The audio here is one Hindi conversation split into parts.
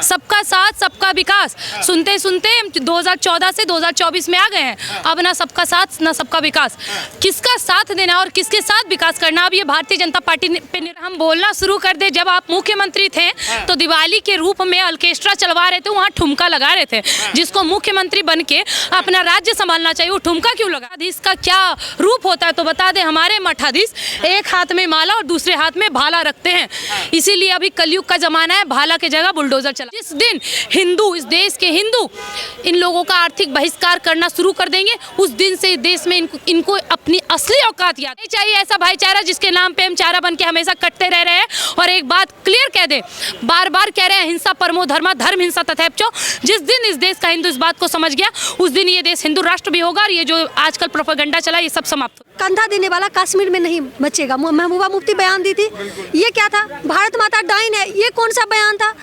सबका साथ सबका विकास सुनते सुनते 2014 से 2024 में आ गए हैं। अब ना सबका साथ ना सबका विकास, किसका साथ देना और किसके साथ विकास करना, अब ये भारतीय जनता पार्टी पे हम बोलना शुरू कर दे। जब आप मुख्यमंत्री थे तो दिवाली के रूप में ऑर्केस्ट्रा चलवा रहे थे, वहाँ ठुमका लगा रहे थे। जिसको मुख्यमंत्री बन के अपना राज्य संभालना चाहिए वो ठुमका क्यों लगा? मठाधीश का क्या रूप होता है तो बता दे। हमारे मठाधीश एक हाथ में माला और दूसरे हाथ में भाला रखते हैं, इसीलिए अभी कलयुग का जमाना है, भाला की जगह बुलडोजर चला। जिस दिन हिंदू, इस देश के हिंदू इन लोगों का आर्थिक बहिष्कार करना शुरू कर देंगे, उस दिन से देश में इनको अपनी असली औकात याद नहीं चाहिए। ऐसा भाईचारा जिसके नाम पे हम चारा बन के हमेशा कटते रह रहे हैं। और एक बात क्लियर कह दे, बार बार कह रहे हैं हिंसा परमो धर्मा, धर्म हिंसा तथैपचो। जिस दिन इस देश का हिंदू इस बात को समझ गया, उस दिन ये देश हिंदू राष्ट्र भी होगा और ये जो आजकल प्रोपेगेंडा चला ये सब समाप्त। कंधा देने वाला कश्मीर में नहीं बचेगा। महबूबा मुफ्ती बयान दी थी, ये क्या था? भारत माता डाइन है, ये कौन सा बयान था?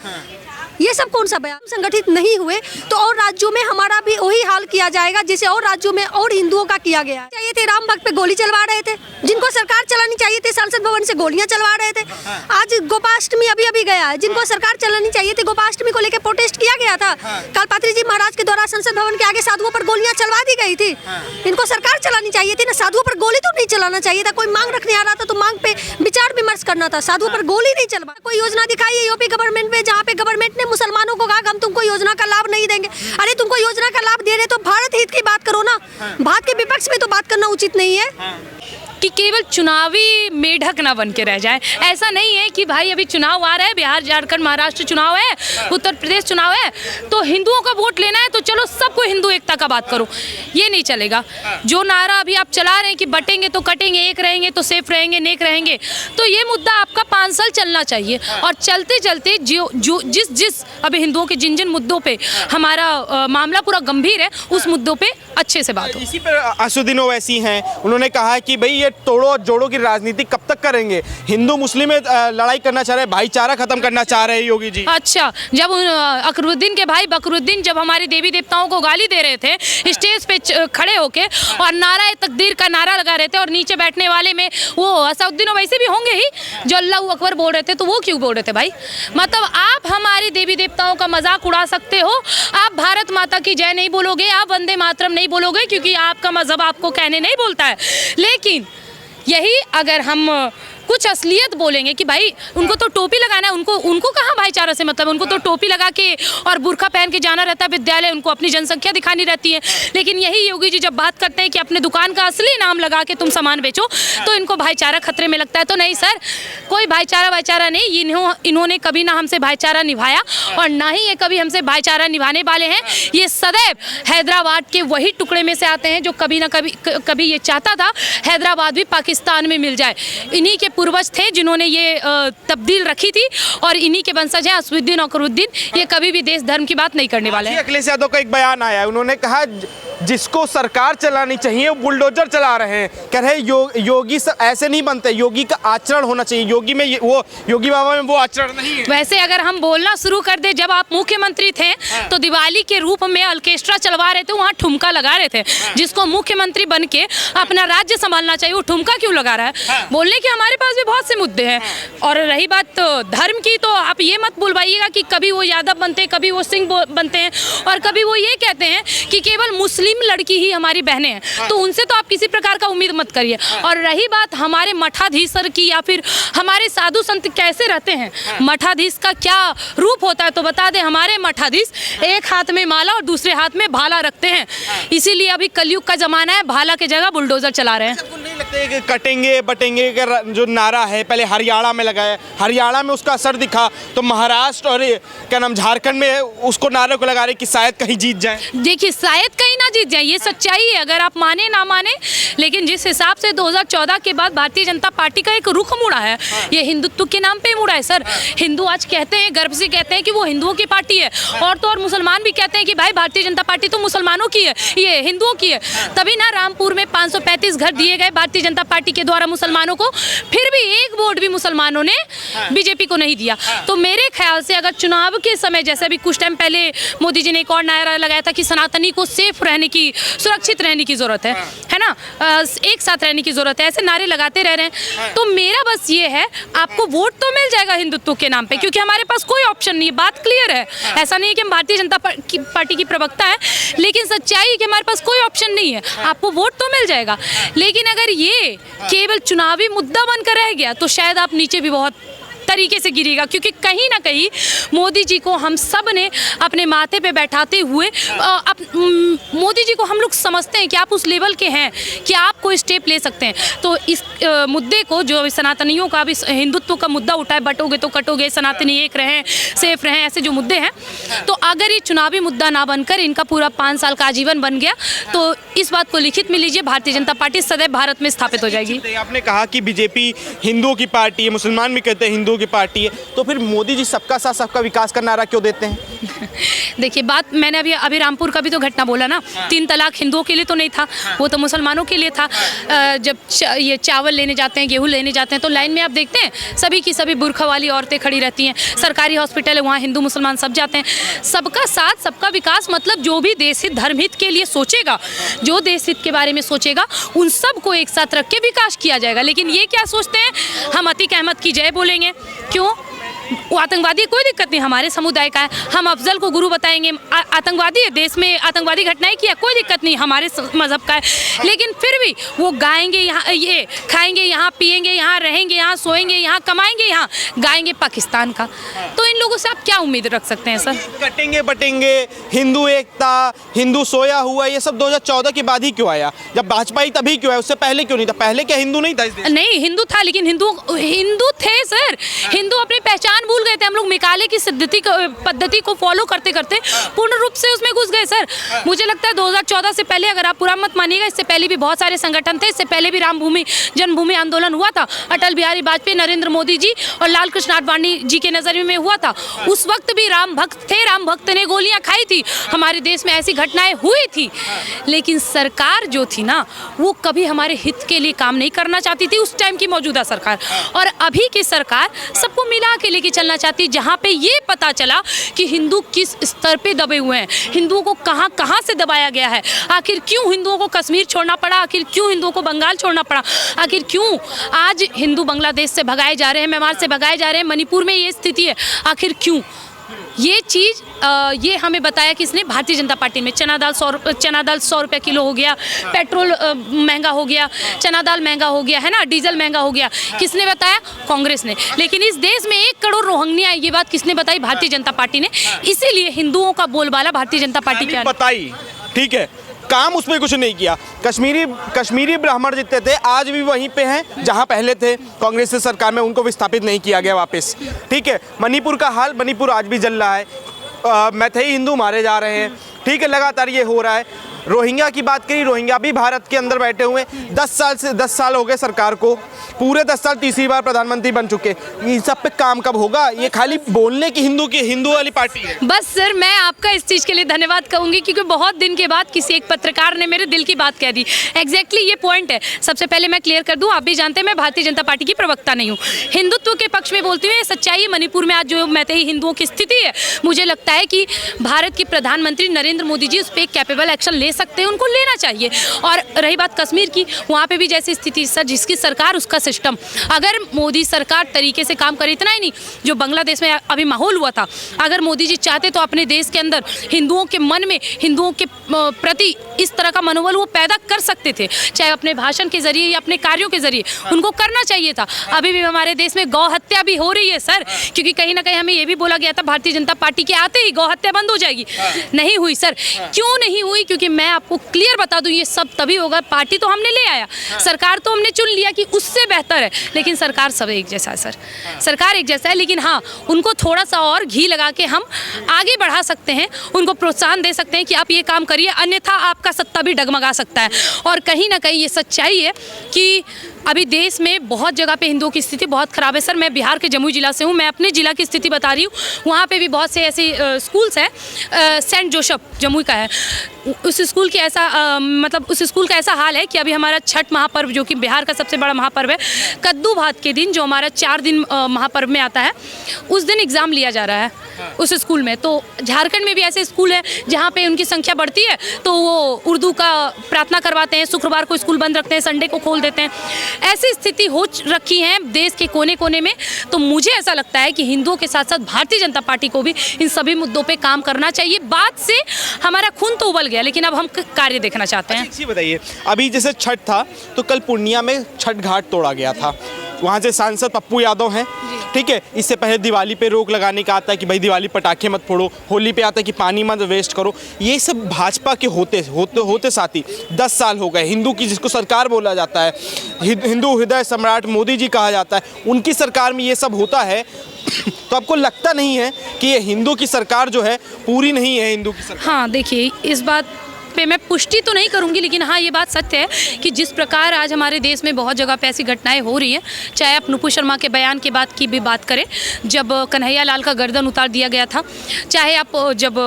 ये सब कौन सा बयान? संगठित नहीं हुए तो और राज्यों में हमारा भी वही हाल किया जाएगा जैसे और राज्यों में और हिंदुओं का किया गया है। चाहिए थे राम भक्त पे गोली चलवा रहे थे, जिनको सरकार चलानी चाहिए थी संसद भवन से गोलियां चलवा रहे थे। आज गोपाष्टमी अभी अभी गया है, जिनको सरकार चलानी चाहिए थी गोपाष्टमी को लेकर प्रोटेस्ट किया गया था। कालपात्री जी महाराज के द्वारा संसद भवन के आगे साधुओं पर गोलियां चलवा दी गई थी। इनको सरकार चलानी चाहिए थी ना, साधुओं पर गोली तो नहीं चलाना चाहिए था। कोई मांग रखने आ रहा था तो मांग पे विचार विमर्श करना था, साधुओं पर गोली नहीं चलवा। कोई योजना दिखाई है यूपी गवर्नमेंट में जहाँ पे गवर्नमेंट ने मुसलमानों को कहा हम तुमको योजना का लाभ नहीं देंगे। अरे तुमको योजना का लाभ दे रहे तो भारत हित की बात करो ना, भारत के विपक्ष में तो बात करना उचित नहीं है कि केवल चुनावी मेढक ना बन के रह जाए। ऐसा नहीं है कि भाई अभी चुनाव आ रहा है, बिहार झारखंड महाराष्ट्र चुनाव है, उत्तर प्रदेश चुनाव है, तो हिंदुओं का वोट लेना है तो चलो सबको हिंदू एकता का बात करो, ये नहीं चलेगा। जो नारा अभी आप चला रहे हैं कि बटेंगे तो कटेंगे, एक रहेंगे तो सेफ रहेंगे, नेक रहेंगे, तो ये मुद्दा आपका 5 साल चलना चाहिए। और चलते चलते जो जिस अभी हिंदुओं के जिन जिन मुद्दों पे हमारा मामला पूरा गंभीर है, उस मुद्दों पे अच्छे से बात हो। इसी पर असुद्दीन ओवैसी हैं, उन्होंने कहा है कि भाई ये तोड़ो जोड़ों की राजनीति कब तक करेंगे? हिंदू मुस्लिम में लड़ाई करना चाह रहे हैं, भाईचारा खत्म करना चाह रहे हैं योगी जी। अच्छा, जब अकरुद्दीन के भाई बकरुद्दीन जब हमारे देवी देवताओं को गाली दे रहे थे स्टेज पे खड़े होके और नारा तकदीर का नारा लगा रहे थे, और नीचे बैठने वाले में वो असुद्दीन ओवैसी भी होंगे ही जो अल्लाह अकबर बोल रहे थे, तो वो क्यों बोल रहे थे भाई? मतलब आप हमारी देवी देवताओं का मजाक उड़ा सकते हो, आप भारत माता की जय नहीं बोलोगे, आप वंदे मातरम नहीं बोलोगे क्योंकि आपका मजहब आपको कहने नहीं बोलता है। लेकिन यही अगर हम कुछ असलियत बोलेंगे कि भाई उनको तो टोपी लगाना है, उनको कहाँ भाईचारा से मतलब, उनको तो टोपी लगा के और बुर्का पहन के जाना रहता है विद्यालय, उनको अपनी जनसंख्या दिखानी रहती है। लेकिन यही योगी जी जब बात करते हैं कि अपने दुकान का असली नाम लगा के तुम सामान बेचो, तो इनको भाईचारा खतरे में लगता है। तो नहीं सर, कोई भाईचारा नहीं, इन्होंने कभी ना हमसे भाईचारा निभाया और ना ही ये कभी हमसे भाईचारा निभाने वाले हैं। ये सदैव हैदराबाद के वही टुकड़े में से आते हैं जो कभी ना कभी ये चाहता था हैदराबाद भी पाकिस्तान में मिल जाए। इन्हीं के पूर्वज थे जिन्होंने ये तब्दील रखी थी और इन्हीं के वंशज हैं असदुद्दीन अकरुद्दीन। ये कभी भी देश धर्म की बात नहीं करने वाले हैं। अखिलेश यादव का एक बयान आया है, उन्होंने कहा जिसको सरकार चलानी चाहिए वो बुलडोजर चला रहे हैं। कह रहे योगी ऐसे नहीं बनते, योगी का आचरण होना चाहिए, योगी में वो योगी बाबा में वो आचरण नहीं है। वैसे अगर हम बोलना शुरू कर दे, जब आप मुख्यमंत्री थे तो दिवाली के रूप में ऑर्केस्ट्रा चलवा रहे थे, वहाँ ठुमका लगा रहे थे। जिसको मुख्यमंत्री बन के अपना राज्य संभालना चाहिए वो ठुमका क्यों लगा रहा है? बोलने के हमारे पास भी बहुत से मुद्दे हैं। और रही बात धर्म की, तो आप ये मत बुलवाइएगा कि कभी वो यादव बनते हैं, कभी वो सिंह बनते हैं और कभी वो ये कहते हैं कि केवल मुस्लिम लड़की ही हमारी बहनें हैं, तो उनसे तो आप किसी प्रकार का उम्मीद मत करिए। और रही बात हमारे मठाधीशर की या फिर हमारे साधु संत कैसे रहते हैं, मठाधीश का क्या रूप होता है तो बता दें। हमारे मठाधीश एक हाथ में माला और दूसरे हाथ में भाला रखते हैं, इसीलिए अभी कलयुग का जमाना है, भाला की जगह बुलडोजर चला रहे हैं। आपको नहीं लगता है कि कटेंगे बटेंगे का जो नारा है पहले हरियाणा में लगाया, हरियाणा में उसका असर दिखा, तो महाराष्ट्र और क्या नाम झारखंड में उसको नारे को लगा रहे कि शायद कहीं जीत जाए? देखिए शायद कहीं ना जीत जाए, ये सच्चाई है, अगर आप माने ना माने। लेकिन जिस हिसाब से 2014 के बाद भारतीय जनता पार्टी का एक रुख मुड़ा है, ये हिंदुत्व के नाम पे मुड़ा है सर। हिंदू आज कहते हैं, गर्व से कहते हैं कि वो हिंदुओं की पार्टी है, और तो और मुसलमान भी कहते हैं कि भाई भारतीय जनता पार्टी तो मुसलमानों की है, ये हिंदुओं की है। तभी ना रामपुर में 535 घर दिए गए भारतीय जनता पार्टी के द्वारा मुसलमानों को, फिर भी एक वोट भी मुसलमानों ने बीजेपी को नहीं दिया। तो मेरे ख्याल से अगर चुनाव के समय, जैसे अभी कुछ टाइम पहले मोदी जी ने एक और नारा लगाया था कि सनातनी को सेफ रहने की, सुरक्षित रहने की जरूरत है ना, एक साथ रहने की जरूरत है, ऐसे नारे लगाते रह रहे हैं। तो मेरा बस ये है, आपको वोट तो मिल जाएगा हिंदुत्व के नाम पे, क्योंकि हमारे पास कोई ऑप्शन नहीं है, बात क्लियर है। ऐसा नहीं है कि हम भारतीय जनता पार्टी की प्रवक्ता है, लेकिन सच्चाई है कि हमारे पास कोई ऑप्शन नहीं है, आपको वोट तो मिल जाएगा। लेकिन अगर ये केवल चुनावी मुद्दा बनकर रह गया तो शायद आप नीचे भी बहुत तरीके से गिरेगा, क्योंकि कहीं ना कहीं मोदी जी को हम सब ने अपने माथे पे बैठाते हुए मोदी जी को हम लोग समझते हैं कि आप उस लेवल के हैं कि आप कोई स्टेप ले सकते हैं। तो इस मुद्दे को, जो सनातनियों का भी हिंदुत्व का मुद्दा उठा है, बटोगे तो कटोगे, सनातनी एक रहें, सेफ रहें, ऐसे जो मुद्दे हैं, तो अगर ये चुनावी मुद्दा ना बनकर इनका पूरा 5 साल का आजीवन बन गया तो इस बात को लिखित में लीजिए, भारतीय जनता पार्टी सदैव भारत में स्थापित हो जाएगी। आपने कहा कि बीजेपी हिंदुओं की पार्टी है, मुसलमान भी कहते हैं हिंदुओं की पार्टी है, तो फिर मोदी जी सबका साथ सबका विकास का नारा क्यों देते हैं? देखिए, बात मैंने अभी रामपुर का भी तो घटना बोला ना, 3 तलाक हिंदुओं के लिए तो नहीं था, वो तो मुसलमानों के लिए था। जब ये चावल लेने जाते हैं, गेहूं लेने जाते हैं, तो लाइन में आप देखते हैं सभी की सभी बुर्खा वाली औरतें खड़ी रहती हैं। सरकारी हॉस्पिटल है, वहाँ हिंदू मुसलमान सब जाते हैं। सबका साथ सबका विकास मतलब जो भी देश हित धर्म हित के लिए सोचेगा, जो देश हित के बारे में सोचेगा, उन सबको एक साथ रख के विकास किया जाएगा। लेकिन ये क्या सोचते हैं, हम अतीक अहमद की जय बोलेंगे, क्यों? वो आतंकवादी, कोई दिक्कत नहीं, हमारे समुदाय का है, हम अफजल को गुरु बताएंगे, आतंकवादी है, देश में आतंकवादी घटनाएं किया, कोई दिक्कत नहीं, हमारे मजहब का है। लेकिन फिर भी वो गाएंगे यहाँ, ये खाएंगे यहाँ, पिएंगे यहाँ, रहेंगे यहाँ, सोएंगे यहाँ, कमाएंगे यहाँ, गाएंगे पाकिस्तान का। तो इन लोगों से आप क्या उम्मीद रख सकते हैं सर? कटेंगे बटेंगे, हिंदू एकता, हिंदू सोया हुआ, ये सब 2014 के बाद ही क्यों आया? जब भाजपा ही तभी क्यों है, उससे पहले क्यों नहीं था? पहले क्या हिंदू नहीं था इस देश? नहीं, हिंदू था, लेकिन हिंदू थे सर, हिंदू अपनी पहचान भूल गए थे। हम लोग मिकाले की पद्धति को फॉलो करते करते पूर्ण रूप से उसमें घुस गए सर। मुझे लगता है 2014 से पहले, अगर आप पूरा मत मानिएगा, इससे पहले भी बहुत सारे संगठन थे, इससे पहले भी जन्मभूमि आंदोलन हुआ था, अटल बिहारी वाजपेयी, नरेंद्र मोदी जी और लाल कृष्ण आडवाणी जी के नजर में हुआ था। उस वक्त भी राम भक्त थे, राम भक्त ने गोलियां खाई थी, हमारे देश में ऐसी घटनाएं हुई थी। लेकिन सरकार जो थी ना, वो कभी हमारे हित के लिए काम नहीं करना चाहती थी, उस टाइम की मौजूदा सरकार। और अभी की सरकार सबको मिला के लेके चलना चाहती, जहां पे ये पता चला कि हिंदू किस स्तर पे दबे हुए हैं, हिंदुओं को कहां कहां से दबाया गया है, आखिर क्यों हिंदुओं को कश्मीर छोड़ना पड़ा, आखिर क्यों हिंदुओं को बंगाल छोड़ना पड़ा, आखिर क्यों आज हिंदू बांग्लादेश से भगाए जा रहे हैं, म्यांमार से भगाए जा रहे हैं, मणिपुर में ये स्थिति है, आखिर क्यों? ये चीज़ ये हमें बताया किसने? भारतीय जनता पार्टी में। चना दाल 100 रुपये किलो हो गया, पेट्रोल महंगा हो गया, चना दाल महंगा हो गया है ना, डीजल महंगा हो गया, किसने बताया? कांग्रेस ने। लेकिन इस देश में 1 करोड़ रोहिंग्या, ये बात किसने बताई? भारतीय जनता पार्टी ने। इसीलिए हिंदुओं का बोलबाला भारतीय जनता पार्टी की बताई, ठीक है, काम उसमें कुछ नहीं किया। कश्मीरी ब्राह्मण जितने थे आज भी वहीं पे हैं जहां पहले थे, कांग्रेस की सरकार में उनको विस्थापित नहीं किया गया वापस, ठीक है। मणिपुर का हाल, मणिपुर आज भी जल रहा है, मैथई हिंदू मारे जा रहे हैं, ठीक है, लगातार ये हो रहा है। रोहिंग्या की बात करी, रोहिंग्या भी भारत के अंदर बैठे हुए, 10 साल हो गए सरकार को, पूरे 10 साल तीसरी बार प्रधानमंत्री बन चुके। इन सब पे काम कब होगा? ये खाली बोलने की हिंदू वाली पार्टी है। बस सर, मैं आपका इस चीज़ के लिए धन्यवाद कहूँगी, क्योंकि बहुत दिन के बाद किसी एक पत्रकार ने मेरे दिल की बात कह दी। एग्जैक्टली ये पॉइंट है। सबसे पहले मैं क्लियर कर दूँ, आप भी जानते हैं मैं भारतीय जनता पार्टी की प्रवक्ता नहीं हूँ, हिंदुत्व के पक्ष में बोलती हूँ। ये सच्चाई है, मणिपुर में आज जो मैथई हिंदुओं की स्थिति है, मुझे लगता है कि भारत के प्रधानमंत्री नरेंद्र मोदी जी उस पर कैपेबल एक्शन ले सकते हैं, उनको लेना चाहिए। और रही बात कश्मीर की, वहाँ पे भी जैसी स्थिति सर, जिसकी सरकार उसका सिस्टम। अगर मोदी सरकार तरीके से काम करे, इतना ही नहीं, जो बांग्लादेश में अभी माहौल हुआ था, अगर मोदी जी चाहते तो अपने देश के अंदर हिंदुओं के मन में हिंदुओं के प्रति इस तरह का मनोबल वो पैदा कर सकते थे, चाहे अपने भाषण के जरिए या अपने कार्यों के जरिए, उनको करना चाहिए था। अभी भी हमारे देश में गौ हत्या भी हो रही है सर, क्योंकि कहीं ना कहीं हमें ये भी बोला गया था भारतीय जनता पार्टी के आते ही गौ हत्या बंद हो जाएगी। नहीं हुई सर। क्यों नहीं हुई? क्योंकि मैं आपको क्लियर बता दूं, ये सब तभी होगा, पार्टी तो हमने ले आया, सरकार तो हमने चुन लिया कि उससे बेहतर है, लेकिन सरकार सब एक जैसा है सर, सरकार एक जैसा है। लेकिन हाँ, उनको थोड़ा सा और घी लगा के हम आगे बढ़ा सकते हैं, उनको प्रोत्साहन दे सकते हैं कि आप ये काम करिए, अन्यथा आपका सत्ता भी डगमगा सकता है। और कहीं ना कहीं ये सच्चाई है कि अभी देश में बहुत जगह पे हिंदुओं की स्थिति बहुत ख़राब है सर। मैं बिहार के जमुई जिला से हूँ, मैं अपने ज़िला की स्थिति बता रही हूँ। वहाँ पे भी बहुत से ऐसे स्कूल्स हैं, सेंट जोसेफ जमुई का है, उस स्कूल की ऐसा मतलब उस स्कूल का ऐसा हाल है कि अभी हमारा छठ महापर्व, जो कि बिहार का सबसे बड़ा महापर्व है, कद्दू भात के दिन, जो हमारा 4 दिन महापर्व में आता है, उस दिन एग्ज़ाम लिया जा रहा है उस स्कूल में। तो झारखंड में भी ऐसे स्कूल है जहाँ पे उनकी संख्या बढ़ती है तो वो उर्दू का प्रार्थना करवाते हैं, शुक्रवार को स्कूल बंद रखते हैं, संडे को खोल देते हैं। ऐसी स्थिति हो रखी है देश के कोने कोने में। तो मुझे ऐसा लगता है कि हिंदुओं के साथ साथ भारतीय जनता पार्टी को भी इन सभी मुद्दों पे काम करना चाहिए। बात से हमारा खून तो उबल गया, लेकिन अब हम कार्य देखना चाहते हैं। अच्छा बताइए, अभी जैसे छठ था तो कल पूर्णिया में छठ घाट तोड़ा गया था, वहाँ से सांसद पप्पू यादव हैं, ठीक है। इससे पहले दिवाली पे रोक लगाने का आता है कि भाई दिवाली पटाखे मत फोड़ो, होली पे आता है कि पानी मत वेस्ट करो। ये सब भाजपा के होते साथ ही 10 साल हो गए। हिंदू की जिसको सरकार बोला जाता है, हिंदू हृदय सम्राट मोदी जी कहा जाता है, उनकी सरकार में ये सब होता है। तो आपको लगता नहीं है कि ये हिंदू की सरकार जो है पूरी नहीं है हिंदू की सरकार? हाँ, देखिए इस बात पे मैं पुष्टि तो नहीं करूंगी, लेकिन हाँ ये बात सत्य है कि जिस प्रकार आज हमारे देश में बहुत जगह पे ऐसी घटनाएं हो रही हैं, चाहे आप नुपुर शर्मा के बयान के बाद की भी बात करें, जब कन्हैया लाल का गर्दन उतार दिया गया था, चाहे आप जब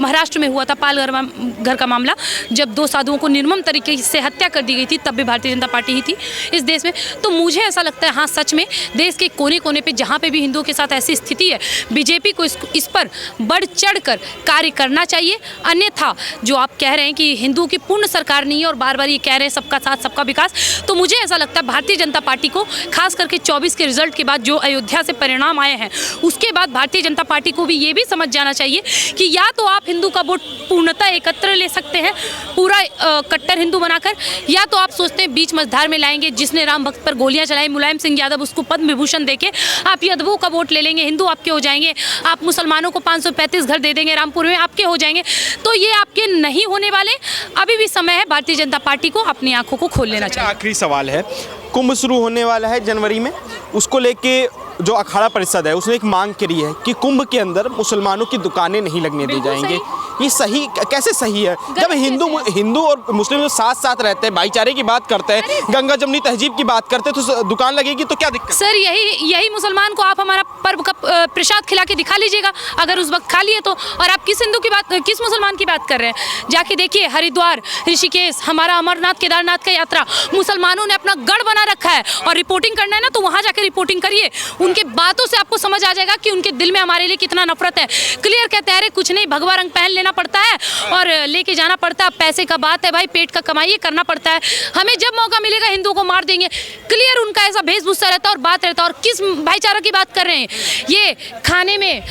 महाराष्ट्र में हुआ था पाल घर का मामला, जब 2 साधुओं को निर्मम तरीके से हत्या कर दी गई थी, तब भी भारतीय जनता पार्टी ही थी इस देश में। तो मुझे ऐसा लगता है हाँ सच में देश के कोने कोने पर जहाँ पर भी हिंदुओं के साथ ऐसी स्थिति है, बीजेपी को इस पर बढ़ चढ़ कर कार्य करना चाहिए। अन्यथा जो आप कह रहे हैं कि हिंदुओं की पूर्ण सरकार नहीं है और बार बार ये कह रहे हैं सबका साथ सबका विकास, तो मुझे ऐसा लगता है भारतीय जनता पार्टी को खास करके 24 के रिजल्ट के बाद जो अयोध्या से परिणाम आए हैं, उसके बाद भारतीय जनता पार्टी को भी ये भी समझ जाना चाहिए कि या तो आप हिंदू का वोट पूर्णतः एकत्र ले सकते हैं पूरा कट्टर हिंदू बनाकर, या तो आप सोचते हैं बीच मझधार में लाएंगे, जिसने राम भक्त पर गोलियां चलाई मुलायम सिंह यादव, उसको पद्म विभूषण देके आप यादवों का वोट ले लेंगे, हिंदू आपके हो जाएंगे, आप मुसलमानों को 535 घर दे देंगे रामपुर में, आपके हो जाएंगे। तो ये आपके नहीं होने वाले। अभी भी समय है भारतीय जनता पार्टी को अपनी आंखों को खोल लेना चाहिए। आखिरी सवाल है, कुंभ शुरू होने वाला है जनवरी में, उसको लेके जो अखाड़ा परिषद है उसने एक मांग करी है कि कुंभ के अंदर मुसलमानों की दुकानें नहीं लगने दी जाएंगी। ये सही कैसे सही है? जब हिंदू और मुस्लिम जो साथ साथ रहते हैं, भाईचारे की बात करते हैं, गंगा जमनी तहजीब की बात करते हैं, तो दुकान लगेगी तो क्या दिक्कत? सर यही मुसलमान को आप हमारा पर्व का प्रसाद खिला के दिखा लीजिएगा अगर उस वक्त खा लिए तो। और आप किस मुसलमान की बात कर रहे हैं? जाके देखिए हरिद्वार, ऋषिकेश, हमारा अमरनाथ केदारनाथ का यात्रा मुसलमानों ने अपना गढ़ बना रखा है, और रिपोर्टिंग करना है ना तो वहाँ जाकर रिपोर्टिंग करिए। उनके बातों से आपको समझ आ जाएगा कि उनके दिल में हमारे लिए कितना नफरत है। क्लियर कहते हैं, अरे कुछ नहीं, भगवा रंग पहन लेना पड़ता है और लेके जाना पड़ता है, पैसे का बात है भाई, पेट का कमाइए करना पड़ता है, हमें जब मौका मिलेगा हिंदुओं को मार देंगे। क्लियर उनका ऐसा भेषभूषा रहता है और बात रहता है। और किस भाईचारा की बात कर रहे हैं? ये खाने में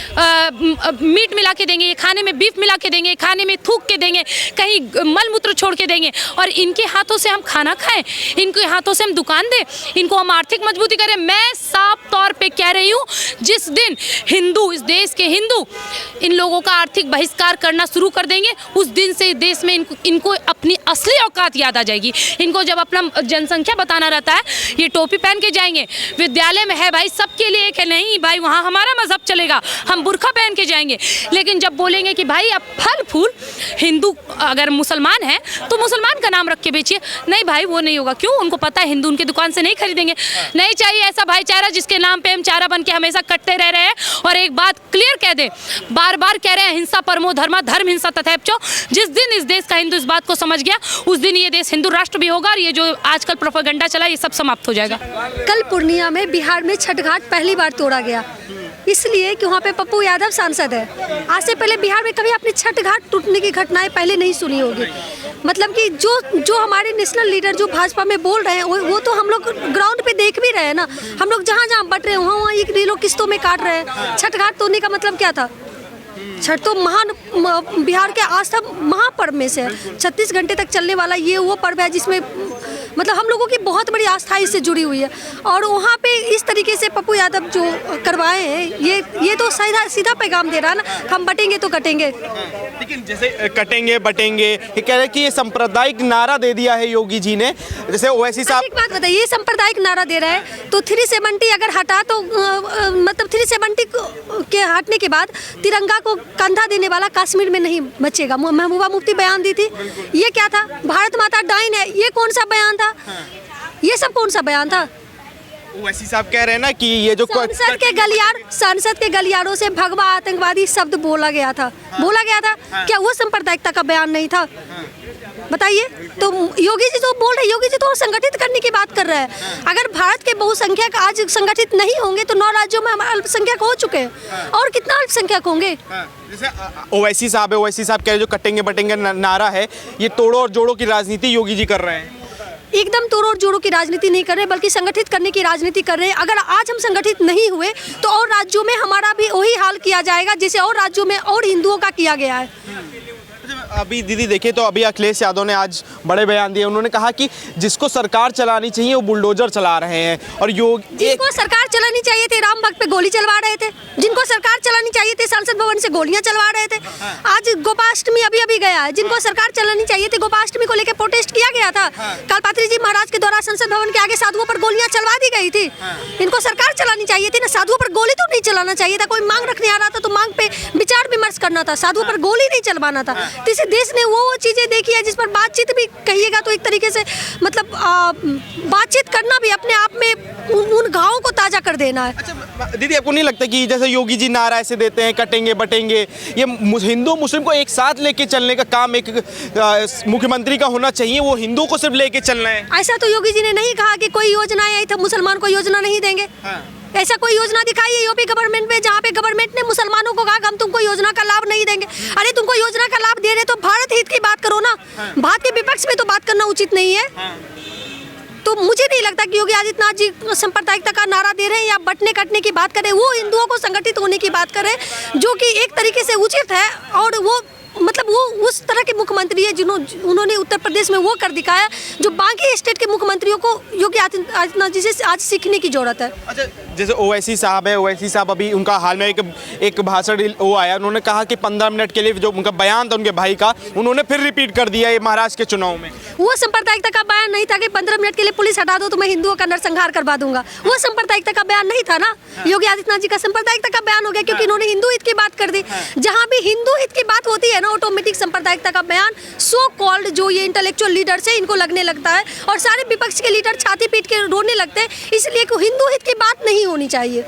मीट मिला के देंगे, ये खाने में बीफ मिला के देंगे, खाने में थूक के देंगे, कहीं मलमूत्र छोड़ के देंगे, और इनके हाथों से हम खाना खाएं, इनके हाथों से हम दुकान दें, इनको हम आर्थिक मजबूती करें। मैं साफ तौर पे कह रही हूँ, जिस दिन हिंदू, इस देश के हिंदू इन लोगों का आर्थिक बहिष्कार करना शुरू कर देंगे, उस दिन से देश में इनको अपनी असली औकात याद आ जाएगी। इनको जब अपना जनसंख्या बताना रहता है, ये टोपी पहन के जाएंगे, विद्यालय में है भाई सबके लिए एक है, नहीं भाई वहाँ हमारा मजहब चलेगा, हम बुर्खा पहन के जाएंगे। लेकिन जब बोलेंगे कि भाई अब फल फूल हिंदू अगर मुसलमान है तो मुसलमान का नाम रख के बेचिए, नहीं भाई वो नहीं होगा। क्यों? उनको पता है हिंदू उनकी दुकान से नहीं खरीदेंगे। नहीं चाहिए ऐसा भाईचारा जिसके नाम पे हम चारा बन के हमेशा कटते रह रहे हैं। और एक बात क्लियर कह दे, बार बार कह रहे हैं हिंसा परमो धर्मा, धर्म हिंसा तथैपचो। जिस दिन इस देश का हिंदू इस बात को समझ गया, उस दिन ये देश हिंदू राष्ट्र भी होगा, और ये जो आजकल प्रोपेगेंडा चला ये सब समाप्त हो जाएगा। कल पूर्णिया में बिहार में छठ घाट पहली बार तोड़ा गया, इसलिए कि वहाँ पे पप्पू यादव सांसद है। आज से पहले बिहार में कभी आपने छठ घाट टूटने की घटनाएं पहले नहीं सुनी होगी। मतलब कि जो हमारे नेशनल लीडर जो भाजपा में बोल रहे हैं वो तो हम लोग ग्राउंड पे देख भी रहे हैं ना। हम लोग जहाँ जहाँ बट रहे हैं वहाँ ये लोग किस्तों में काट रहे हैं। छठ घाट तोड़ने का मतलब क्या था? छठ तो महान बिहार के आस्था महापर्व में से है। 36 घंटे तक चलने वाला ये वो पर्व है जिसमें मतलब हम लोगों की बहुत बड़ी आस्था इससे जुड़ी हुई है। और वहाँ पे इस तरीके से पप्पू यादव जो करवाए हैं, ये तो सीधा पैगाम दे रहा है ना, हम बटेंगे तो कटेंगे। लेकिन जैसे कटेंगे बटेंगे, ये कह रहे हैं कि ये सांप्रदायिक नारा दे दिया है योगी जी ने। जैसे ओवैसी साहब, एक बात बताइए, ये सांप्रदायिक नारा दे रहा है तो 370 अगर हटा तो मतलब 370 के हटने के बाद तिरंगा को कंधा देने वाला कश्मीर में नहीं बचेगा। महबूबा मुफ्ती बयान दी थी, ये क्या था? भारत माता डाइन है, ये कौन सा बयान था? ये सब कौन सा बयान था? ओवैसी साहब कह रहे हैं ना कि ये जो सांसद के गलियारों से भगवा आतंकवादी शब्द बोला गया था, क्या वो सांप्रदायिकता का बयान नहीं था? बताइए। तो योगी जी तो बोल रहे, योगी जी तो संगठित करने की बात कर रहे हैं। अगर भारत के बहुसंख्यक आज संगठित नहीं होंगे तो 9 राज्यों में हम अल्पसंख्यक हो चुके हैं, और कितना अल्पसंख्यक होंगे? जैसे ओवैसी साहब कह रहे जो कटेंगे बटेंगे नारा है, ये तोड़ो और जोड़ो की राजनीति योगी जी कर रहे हैं। एकदम तोड़ और जोड़ों की राजनीति नहीं कर रहे, बल्कि संगठित करने की राजनीति कर रहे हैं। अगर आज हम संगठित नहीं हुए तो और राज्यों में हमारा भी वही हाल किया जाएगा जैसे और राज्यों में और हिंदुओं का किया गया है। अभी दीदी देखिए तो अभी अखिलेश यादव ने आज बड़े बयान दिए। उन्होंने कहा कि जिसको सरकार चलानी चाहिए वो बुलडोजर चला रहे हैं, और जिनको सरकार चलानी चाहिए थी राम भक्त पे गोली चलवा रहे थे, जिनको सरकार चलानी चाहिए थी संसद भवन से गोलियां चलवा रहे थे। आज गोपाष्टमी अभी गया है, जिनको सरकार चलानी चाहिए थी गोपाष्टमी को लेकर प्रोटेस्ट किया गया था, कालपात्री जी महाराज के द्वारा संसद भवन के आगे साधुओं पर गोलियां चलवा दी गई थी। इनको सरकार चलानी चाहिए थी ना, साधुओं पर गोली तो नहीं चलाना चाहिए था। कोई मांग रखने आ रहा था तो मांग पे विचार विमर्श करना था, साधुओं पर गोली नहीं चलवाना था। तो देश ने वो चीजें देखी है जिस पर बातचीत भी कहिएगा तो एक तरीके से मतलब बातचीत करना भी अपने आप में उन घावों को ताजा कर देना है। अच्छा दीदी, आपको नहीं लगता कि जैसे योगी जी नारा ऐसे देते हैं कटेंगे बटेंगे, ये हिंदू मुस्लिम को एक साथ लेके चलने का काम एक मुख्यमंत्री का होना चाहिए, वो हिंदू को सिर्फ लेके चलना है? ऐसा तो योगी जी ने नहीं कहा कि कोई योजनाएं आई तो मुसलमान को योजना नहीं देंगे। ऐसा कोई योजना दिखाइए यूपी गवर्नमेंट में जहाँ पे गवर्नमेंट ने मुसलमानों को कहा हम तुमको योजना का लाभ नहीं देंगे। अरे तुमको योजना का लाभ दे रहे तो भारत हित की बात करो ना, भारत के विपक्ष में तो बात करना उचित नहीं है। तो मुझे नहीं लगता कि योगी आदित्यनाथ जी सांप्रदायिकता का नारा दे रहे हैं या बटने कटने की बात कर रहे हैं। वो हिंदुओं को संगठित होने की बात कर रहे हैं, जो कि एक तरीके से उचित है। और वो मतलब वो उस तरह के मुख्यमंत्री है उन्होंने उत्तर प्रदेश में वो कर दिखाया जो बाकी स्टेट के मुख्यमंत्रियों को योगी आदित्यनाथ जी से आज सीखने की जरूरत है। अच्छा, जैसे ओवैसी साहब है, ओवैसी साहब अभी उनका हाल में एक भाषण वो आया, उन्होंने कहा कि 15 मिनट के लिए जो उनका बयान था उनके भाई का, उन्होंने फिर रिपीट कर दिया ये महाराष्ट्र के चुनाव में। वो सांप्रदायिकता का बयान नहीं था कि 15 मिनट के लिए पुलिस हटा दो तो मैं हिंदुओं का नरसंहार करवा दूंगा। वो सांप्रदायिकता का बयान नहीं था ना, योगी आदित्यनाथ जी का सांप्रदायिकता का बयान हो गया क्योंकि इन्होंने हिंदू हित की बात कर दी। जहाँ भी हिंदू हित की बात होती है ना, ऑटोमेटिक सांप्रदायिकता का बयान सो कॉल्ड जो ये इंटेलेक्चुअल लीडर्स है इनको लगने लगता है, और सारे विपक्ष के लीडर छाती पीट के रोने लगते हैं, इसलिए हिंदू हित की बात नहीं होनी चाहिए।